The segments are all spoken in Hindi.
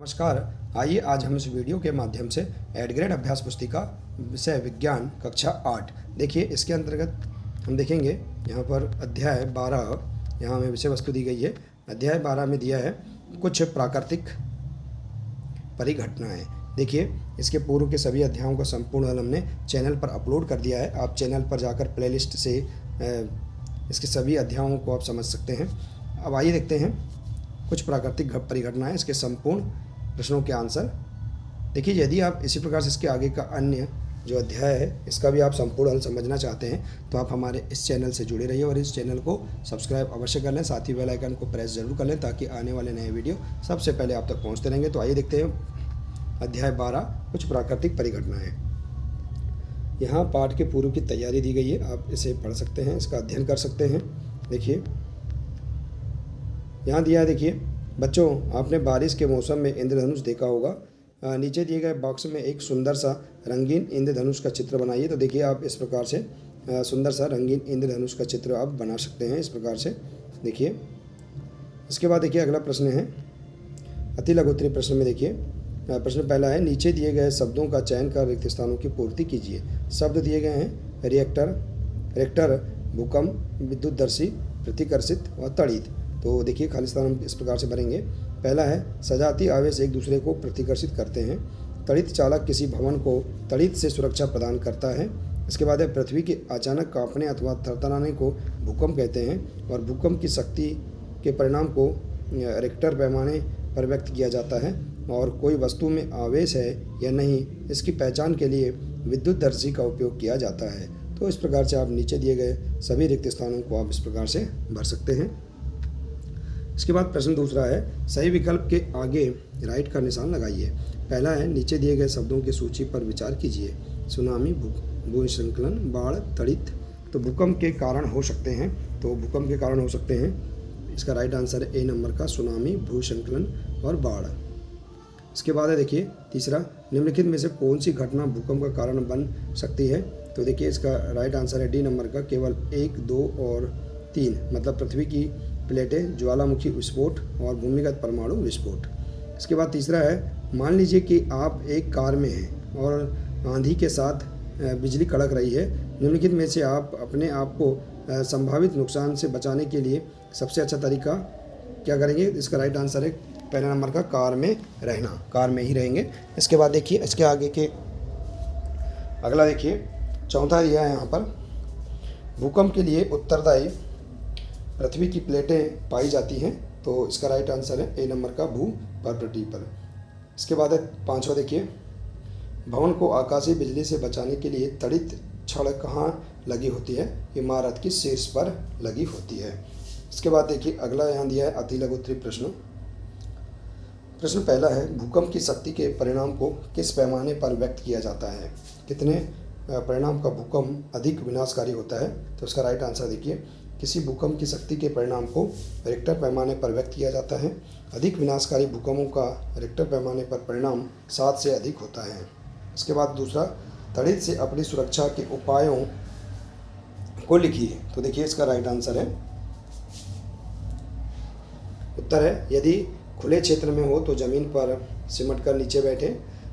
नमस्कार। आइए आज हम इस वीडियो के माध्यम से एड ग्रेड अभ्यास पुस्तिका विषय विज्ञान कक्षा 8 देखिए इसके अंतर्गत हम देखेंगे यहाँ पर अध्याय 12 यहाँ हमें विषय वस्तु दी गई है। अध्याय 12 में दिया है कुछ प्राकृतिक परिघटनाएं। देखिए इसके पूर्व के सभी अध्यायों का संपूर्ण हल हमने चैनल पर अपलोड कर दिया है। आप चैनल पर जाकर प्लेलिस्ट से इसके सभी अध्यायों को आप समझ सकते हैं। अब आइए देखते हैं कुछ प्राकृतिक परिघटनाएं, इसके संपूर्ण प्रश्नों के आंसर। देखिए यदि आप इसी प्रकार से इसके आगे का अन्य जो अध्याय है इसका भी आप संपूर्ण हल समझना चाहते हैं तो आप हमारे इस चैनल से जुड़े रहिए और इस चैनल को सब्सक्राइब अवश्य कर लें। साथ ही बेल आइकन को प्रेस जरूर कर लें ताकि आने वाले नए वीडियो सबसे पहले आप तक पहुंचते रहेंगे। तो आइए देखते हैं अध्याय 12 कुछ प्राकृतिक परिघटनाएं। यहाँ पाठ के पूर्व की तैयारी दी गई है, आप इसे पढ़ सकते हैं, इसका अध्ययन कर सकते हैं। देखिए यहाँ दिया है, देखिए बच्चों आपने बारिश के मौसम में इंद्रधनुष देखा होगा। नीचे दिए गए बॉक्स में एक सुंदर सा रंगीन इंद्रधनुष का चित्र बनाइए। तो देखिए आप इस प्रकार से सुंदर सा रंगीन इंद्रधनुष का चित्र आप बना सकते हैं इस प्रकार से। देखिए इसके बाद देखिए अगला प्रश्न है अति लघु उत्तरीय प्रश्न में। देखिए प्रश्न पहला है, नीचे दिए गए शब्दों का चयन कर रिक्त स्थानों की पूर्ति कीजिए। शब्द दिए गए हैं रिएक्टर, भूकंप, विद्युतदर्शी, प्रतिकर्षित और तड़ित। तो देखिए खाली स्थान हम इस प्रकार से भरेंगे। पहला है, सजातीय आवेश एक दूसरे को प्रतिकर्षित करते हैं। तड़ित चालक किसी भवन को तड़ित से सुरक्षा प्रदान करता है। इसके बाद है, पृथ्वी के अचानक कांपने अथवा थरथराने को भूकंप कहते हैं और भूकंप की शक्ति के परिणाम को रिक्टर पैमाने पर व्यक्त किया जाता है। और कोई वस्तु में आवेश है या नहीं इसकी पहचान के लिए विद्युतदर्शी का उपयोग किया जाता है। तो इस प्रकार से आप नीचे दिए गए सभी रिक्त स्थानों को आप इस प्रकार से भर सकते हैं। इसके बाद प्रश्न दूसरा है, सही विकल्प के आगे राइट का निशान लगाइए। पहला है, नीचे दिए गए शब्दों की सूची पर विचार कीजिए। सुनामी, भूस्खलन, बाढ़, तड़ित। तो भूकंप के कारण हो सकते हैं, तो भूकंप के कारण हो सकते हैं। इसका राइट आंसर है ए नंबर का, सुनामी, भूस्खलन और बाढ़। इसके बाद है देखिए तीसरा, निम्नलिखित में से कौन सी घटना भूकंप का कारण बन सकती है। तो देखिए इसका राइट आंसर है डी नंबर का, केवल 1, 2 और 3, मतलब पृथ्वी की प्लेटें, ज्वालामुखी विस्फोट और भूमिगत परमाणु विस्फोट। इसके बाद तीसरा है, मान लीजिए कि आप एक कार में हैं और आंधी के साथ बिजली कड़क रही है। निम्नलिखित में से आप अपने आप को संभावित नुकसान से बचाने के लिए सबसे अच्छा तरीका क्या करेंगे। इसका राइट आंसर है पहला नंबर का, कार में रहना, कार में ही रहेंगे। इसके बाद देखिए इसके आगे के अगला देखिए चौथा दिया है यहाँ पर, भूकंप के लिए उत्तरदायी पृथ्वी की प्लेटें पाई जाती हैं। तो इसका राइट आंसर है ए नंबर का, भूपर्पटीय। इसके बाद है पांचवा देखिए, भवन को आकाशीय बिजली से बचाने के लिए तड़ित छड़ कहाँ लगी होती है। इमारत की शीर्ष पर लगी होती है। इसके बाद देखिए अगला यहाँ दिया है अति लघु उत्तरीय प्रश्न। प्रश्न पहला है, भूकंप की शक्ति के परिणाम को किस पैमाने पर व्यक्त किया जाता है। कितने परिणाम का भूकंप अधिक विनाशकारी होता है। तो इसका राइट आंसर देखिए, किसी भूकंप की शक्ति के परिणाम को रिक्टर पैमाने पर व्यक्त किया जाता है। अधिक विनाशकारी भूकंपों का रिक्टर पैमाने पर परिणाम 7 से अधिक होता है। इसके बाद दूसरा, तड़ित से अपनी सुरक्षा के उपायों को लिखिए। तो देखिए इसका राइट आंसर है, उत्तर है, यदि खुले क्षेत्र में हो तो ज़मीन पर सिमट कर नीचे बैठे।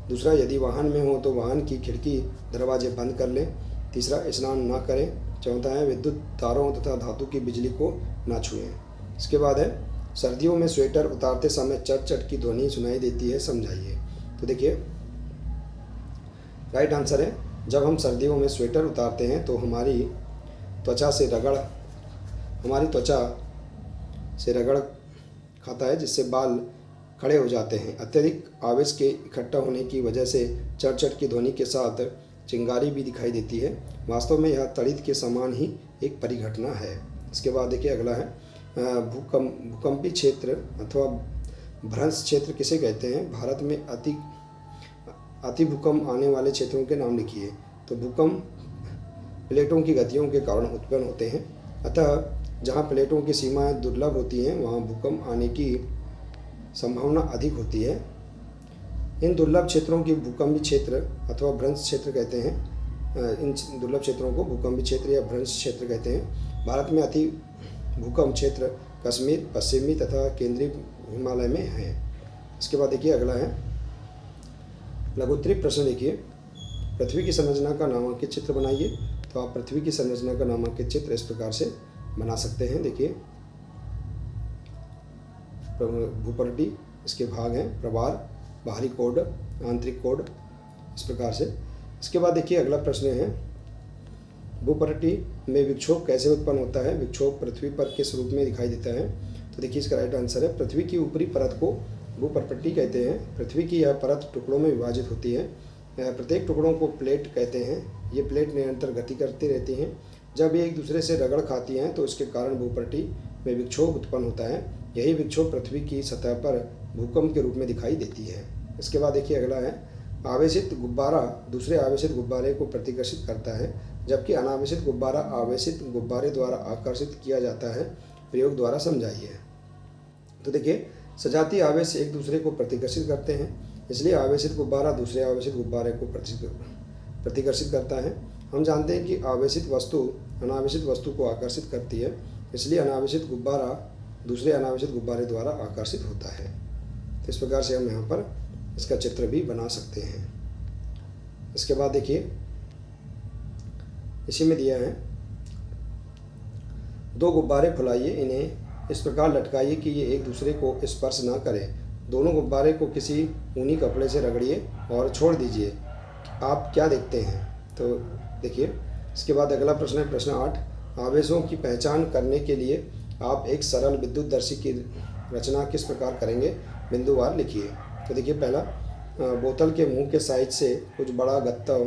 दूसरा, यदि वाहन में हो तो वाहन की खिड़की दरवाजे बंद कर लें। तीसरा, स्नान ना करें। चौथा है, विद्युत तारों तथा धातु की बिजली को ना छुएं। इसके बाद है, सर्दियों में स्वेटर उतारते समय चट चट की ध्वनि सुनाई देती है, समझाइए। तो देखिए राइट आंसर है, जब हम सर्दियों में स्वेटर उतारते हैं तो हमारी त्वचा से रगड़ खाता है, जिससे बाल खड़े हो जाते हैं। अत्यधिक आवेश के इकट्ठा होने की वजह से चट चट की ध्वनि के साथ चिंगारी भी दिखाई देती है। वास्तव में यह तड़ित के समान ही एक परिघटना है। इसके बाद देखिए अगला है, भूकंपी क्षेत्र अथवा भ्रंश क्षेत्र किसे कहते हैं। भारत में अति भूकंप आने वाले क्षेत्रों के नाम लिखिए। तो भूकंप प्लेटों की गतियों के कारण उत्पन्न होते हैं, अतः जहाँ प्लेटों की सीमाएं दुर्लभ होती हैं वहाँ भूकंप आने की संभावना अधिक होती है। इन दुर्लभ क्षेत्रों की भूकंपी क्षेत्र अथवा भ्रंश क्षेत्र कहते हैं। इन दुर्लभ क्षेत्रों को भूकंपी क्षेत्र या भ्रंश क्षेत्र कहते हैं। भारत में अति भूकंप क्षेत्र कश्मीर, पश्चिमी तथा केंद्रीय हिमालय में है। इसके बाद देखिए अगला है लघुत्तरीय प्रश्न। देखिए पृथ्वी की संरचना का नामांकित चित्र बनाइए। तो आप पृथ्वी की संरचना का नामांकित चित्र इस प्रकार से बना सकते हैं। देखिए भूपटल, इसके भाग हैं प्रभार, बाहरी कोड, आंतरिक कोड, इस प्रकार से। इसके बाद देखिए अगला प्रश्न है भूपटल में विक्षोभ कैसे उत्पन्न होता है। विक्षोभ पृथ्वी पर किस रूप में दिखाई देता है। तो देखिए इसका राइट आंसर है पृथ्वी की ऊपरी परत को भूपटल कहते हैं। पृथ्वी की यह परत टुकड़ों में विभाजित होती है। प्रत्येक टुकड़ों को प्लेट कहते हैं। ये प्लेट निरंतर गति करती रहती हैं। जब ये एक दूसरे से रगड़ खाती हैं तो इसके कारण भूपटल में विक्षोभ उत्पन्न होता है। यही विक्षोभ पृथ्वी की सतह पर भूकंप के रूप में दिखाई देती है। इसके बाद देखिए अगला है आवेशित गुब्बारा दूसरे आवेशित गुब्बारे को प्रतिकर्षित करता है, जबकि अनावेशित गुब्बारा आवेशित गुब्बारे द्वारा आकर्षित किया जाता है। प्रयोग द्वारा समझाइए। तो देखिए सजातीय आवेश एक दूसरे को प्रतिकर्षित करते हैं, इसलिए आवेशित गुब्बारा दूसरे आवेशित गुब्बारे को प्रतिकर्षित करता है। हम जानते हैं कि आवेशित वस्तु अनावेशित वस्तु को आकर्षित करती है, इसलिए अनावेशित गुब्बारा दूसरे अनावेशित गुब्बारे द्वारा आकर्षित होता है। तो इस प्रकार से हम यहाँ पर इसका चित्र भी बना सकते हैं। इसके बाद देखिए इसी में दिया है दो गुब्बारे फुलाइए, इन्हें इस प्रकार लटकाइए कि ये एक दूसरे को स्पर्श ना करें। दोनों गुब्बारे को किसी ऊनी कपड़े से रगड़िए और छोड़ दीजिए। आप क्या देखते हैं। तो देखिए इसके बाद अगला प्रश्न है प्रश्न 8। आवेशों की पहचान करने के लिए आप एक सरल विद्युतदर्शी की रचना किस प्रकार करेंगे, बिंदुवार लिखिए। तो देखिए पहला बोतल के मुंह के साइज से कुछ बड़ा गत्ता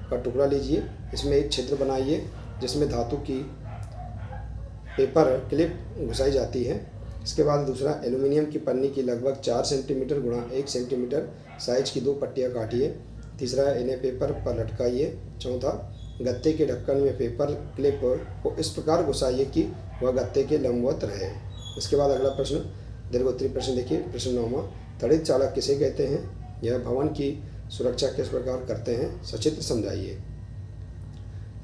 का टुकड़ा लीजिए, इसमें एक छिद्र बनाइए जिसमें धातु की पेपर क्लिप घुसाई जाती है। इसके बाद दूसरा एल्यूमिनियम की पन्नी की लगभग 4 सेंटीमीटर गुणा 1 सेंटीमीटर साइज की 2 पट्टियाँ काटिए। तीसरा इन्हें पेपर पर लटकाइए। चौथा गत्ते के ढक्कन में पेपर क्लिप को इस प्रकार घुसाइए कि वह गत्ते के लंबवत रहे। इसके बाद अगला प्रश्न दीर्घोत्तरीय प्रश्न देखिए प्रश्न 9वां। तड़ित चालक किसे कहते हैं, यह भवन की सुरक्षा किस प्रकार करते हैं, सचित्र समझाइए।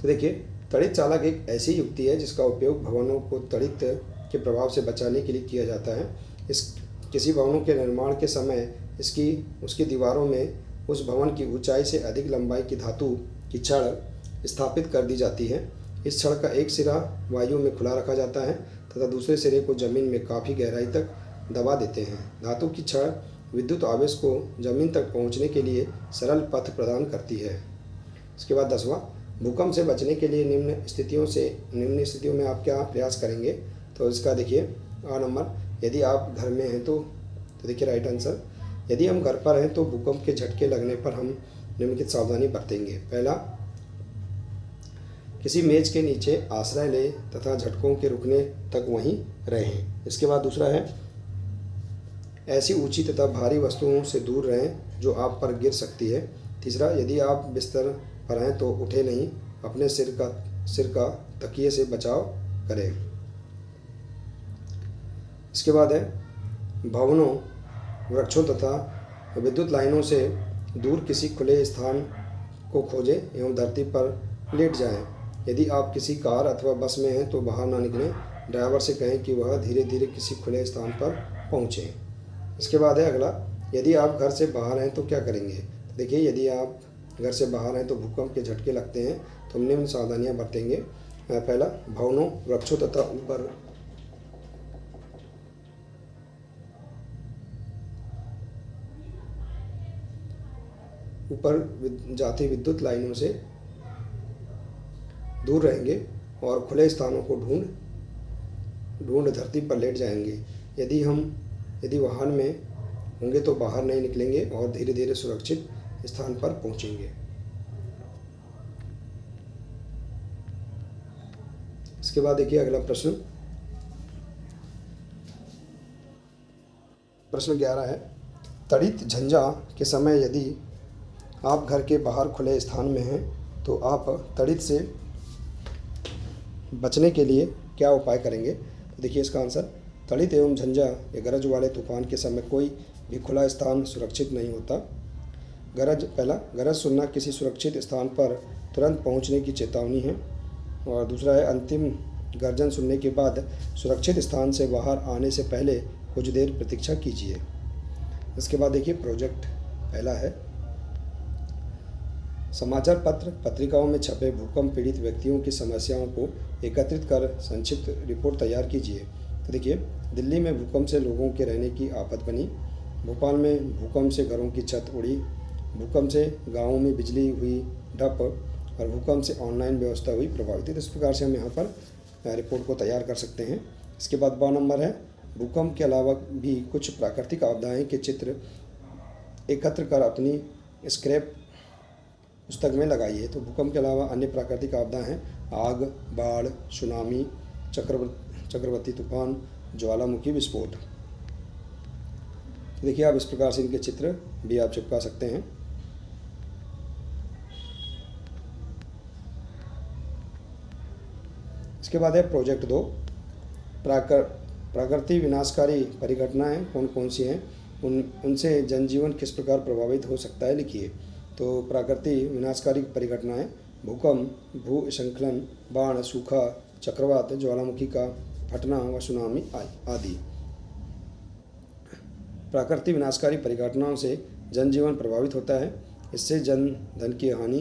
तो देखिए तड़ित चालक एक ऐसी युक्ति है जिसका उपयोग भवनों को तड़ित के प्रभाव से बचाने के लिए किया जाता है। इस किसी भवनों के निर्माण के समय उसकी दीवारों में उस भवन की ऊंचाई से अधिक लंबाई की धातु की छड़ स्थापित कर दी जाती है। इस छड़ का एक सिरा वायु में खुला रखा जाता है तथा दूसरे सिरे को जमीन में काफ़ी गहराई तक दबा देते हैं। धातु की छड़ विद्युत आवेश को जमीन तक पहुंचने के लिए सरल पथ प्रदान करती है। इसके बाद 10वां भूकंप से बचने के लिए निम्न स्थितियों में आप क्या प्रयास करेंगे। तो इसका देखिए आ नंबर, यदि आप घर में हैं तो देखिए राइट आंसर, यदि हम घर पर हैं तो भूकंप के झटके लगने पर हम निम्नलिखित सावधानी बरतेंगे। पहला, किसी मेज के नीचे आश्रय लें तथा झटकों के रुकने तक वहीं रहें। इसके बाद दूसरा है ऐसी ऊंची तथा भारी वस्तुओं से दूर रहें जो आप पर गिर सकती है। तीसरा, यदि आप बिस्तर पर हैं तो उठे नहीं, अपने सिर का तकिए से बचाव करें। इसके बाद है भवनों, वृक्षों तथा विद्युत लाइनों से दूर किसी खुले स्थान को खोजें एवं धरती पर लेट जाएं। यदि आप किसी कार अथवा बस में हैं तो बाहर ना निकलें। ड्राइवर से कहें कि वह धीरे धीरे किसी खुले स्थान पर पहुँचें। इसके बाद है अगला, यदि आप घर से बाहर हैं तो क्या करेंगे। देखिए यदि आप घर से बाहर हैं तो भूकंप के झटके लगते हैं तो हम निम्न सावधानियाँ बरतेंगे। पहला, भवनों, वृक्षों तथा ऊपर जाती विद्युत लाइनों से दूर रहेंगे और खुले स्थानों को ढूंढ धरती पर लेट जाएंगे। यदि वाहन में होंगे तो बाहर नहीं निकलेंगे और धीरे धीरे सुरक्षित स्थान पर पहुंचेंगे। इसके बाद देखिए अगला प्रश्न 11 है, तड़ित झंझा के समय यदि आप घर के बाहर खुले स्थान में हैं तो आप तड़ित से बचने के लिए क्या उपाय करेंगे। तो देखिए इसका आंसर, तड़ित एवं झंझा या गरज वाले तूफान के समय कोई भी खुला स्थान सुरक्षित नहीं होता। गरज सुनना किसी सुरक्षित स्थान पर तुरंत पहुंचने की चेतावनी है। और दूसरा है अंतिम गर्जन सुनने के बाद सुरक्षित स्थान से बाहर आने से पहले कुछ देर प्रतीक्षा कीजिए। इसके बाद देखिए प्रोजेक्ट पहला है, समाचार पत्र पत्रिकाओं में छपे भूकंप पीड़ित व्यक्तियों की समस्याओं को एकत्रित कर संक्षिप्त रिपोर्ट तैयार कीजिए। तो देखिए, दिल्ली में भूकंप से लोगों के रहने की आफत बनी, भोपाल में भूकंप से घरों की छत उड़ी, भूकंप से गाँवों में बिजली हुई ठप और भूकंप से ऑनलाइन व्यवस्था हुई प्रभावित। तो इस प्रकार से हम यहाँ पर रिपोर्ट को तैयार कर सकते हैं। इसके बाद 12 नंबर है, भूकंप के अलावा भी कुछ प्राकृतिक आपदाएं के चित्र एकत्र कर अपनी स्क्रैप पुस्तक में लगाइए। तो भूकंप के अलावा अन्य प्राकृतिक आपदाएं हैं आग, बाढ़, सुनामी, चक्रवाती तूफान, ज्वालामुखी विस्फोट। तो देखिए, आप इस प्रकार से इनके चित्र भी आप चिपका सकते हैं। इसके बाद है प्रोजेक्ट 2, प्राकृतिक विनाशकारी परिघटनाएं कौन कौन सी हैं, उनसे जनजीवन किस प्रकार प्रभावित हो सकता है, लिखिए। तो प्राकृतिक विनाशकारी परिघटनाएं भूकंप, भूस्खलन, बाढ़, सूखा, चक्रवात, ज्वालामुखी का फटना व सुनामी आदि। प्राकृतिक विनाशकारी परिघटनाओं से जनजीवन प्रभावित होता है, इससे जन धन की हानि,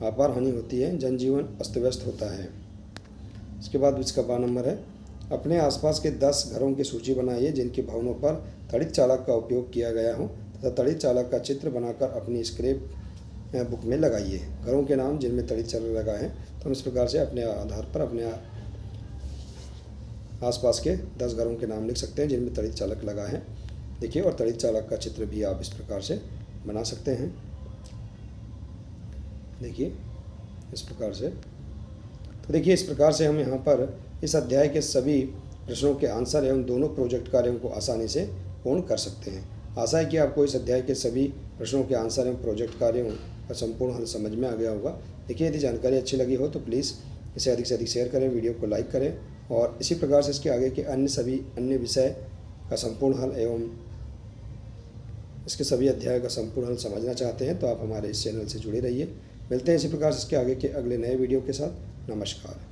अपार हानि होती है, जनजीवन अस्त व्यस्त होता है। इसके बाद इसका 12 नंबर है, अपने आसपास के 10 घरों की सूची बनाइए जिनके भवनों पर तड़ित चालक का उपयोग किया गया हो तथा तड़ित चालक का चित्र बनाकर अपनी स्क्रैप बुक में लगाइए। घरों के नाम जिनमें तड़ित चालक लगा है, तो हम इस प्रकार से अपने आधार पर अपने आसपास के 10 घरों के नाम लिख सकते हैं जिनमें तड़ित चालक लगा है। देखिए, और तड़ित चालक का चित्र भी आप इस प्रकार से बना सकते हैं। देखिए, इस प्रकार से। तो देखिए, इस प्रकार से हम यहाँ पर इस अध्याय के सभी प्रश्नों के आंसर एवं दोनों प्रोजेक्ट कार्यों को आसानी से पूर्ण कर सकते हैं। आशा है कि आपको इस अध्याय के सभी प्रश्नों के आंसर एवं प्रोजेक्ट कार्यों का संपूर्ण हल समझ में आ गया होगा। देखिए, यदि जानकारी अच्छी लगी हो तो प्लीज़ इसे अधिक से अधिक शेयर करें, वीडियो को लाइक करें और इसी प्रकार से इसके आगे के अन्य विषय का संपूर्ण हल एवं इसके सभी अध्याय का संपूर्ण हल समझना चाहते हैं तो आप हमारे इस चैनल से जुड़े रहिए। मिलते हैं इसी प्रकार से इसके आगे के अगले नए वीडियो के साथ। नमस्कार।